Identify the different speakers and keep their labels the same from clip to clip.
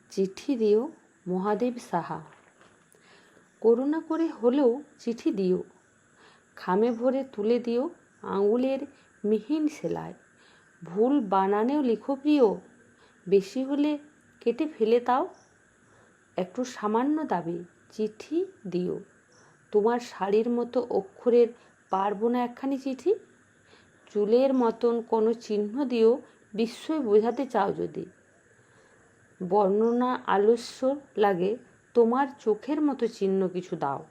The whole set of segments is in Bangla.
Speaker 1: চিঠি দিও মহাদেব সাহা। করুণা করে হলেও চিঠি দিও, খামে ভরে তুলে দিও আঙুলের মিহিন সেলাই। ভুল বানানেও লিখো প্রিয়, বেশি হলে কেটে ফেলে দাও। একটু সামান্য দাবি, চিঠি দিও। তোমার শাড়ির মতো অক্ষরের পারবো না একখানি চিঠি। চুলের মতন কোনো চিহ্ন দিও, বিস্ময় বোঝাতে চাও যদি। বর্ণনা আলস্য লাগে, তোমার চোখের মতো চিহ্ন কিছু দাও।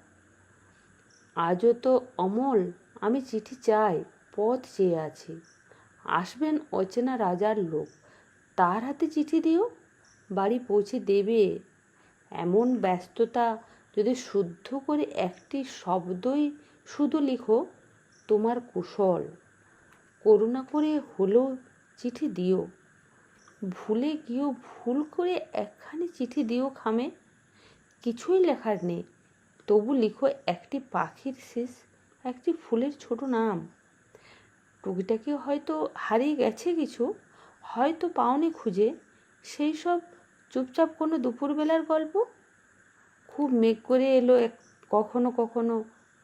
Speaker 1: আজও তো অমল আমি চিঠি চাই, পথ চেয়ে আছি। আসবেন অচেনা রাজার লোক, তার হাতে চিঠি দিও, বাড়ি পৌঁছে দেবে। এমন ব্যস্ততা যদি শুদ্ধ করে একটি শব্দই শুধু লিখো, তোমার কুশল। করুণা করে হলেও চিঠি দিও, ভুলে গিয়েও ভুল করে একখানি চিঠি দিও খামে। কিছুই লেখার নেই, তবু লিখো একটি পাখির শেষ, একটি ফুলের ছোট নাম। টুকিটাকি হয়তো হারিয়ে গেছে কিছু, হয়তো পাওনি খুঁজে, সেই সব চুপচাপ কোনো দুপুরবেলার গল্প। খুব মেঘ করে এলো কখনো কখনো,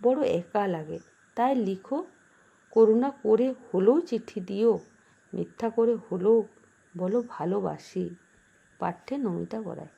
Speaker 1: বড় একা লাগে, তাই লিখো করুণা করে হলেও চিঠি দিও, মিথ্যা করে হলেও বলো ভালোবাসি। পাঠ্যে নমিতা গড়াই।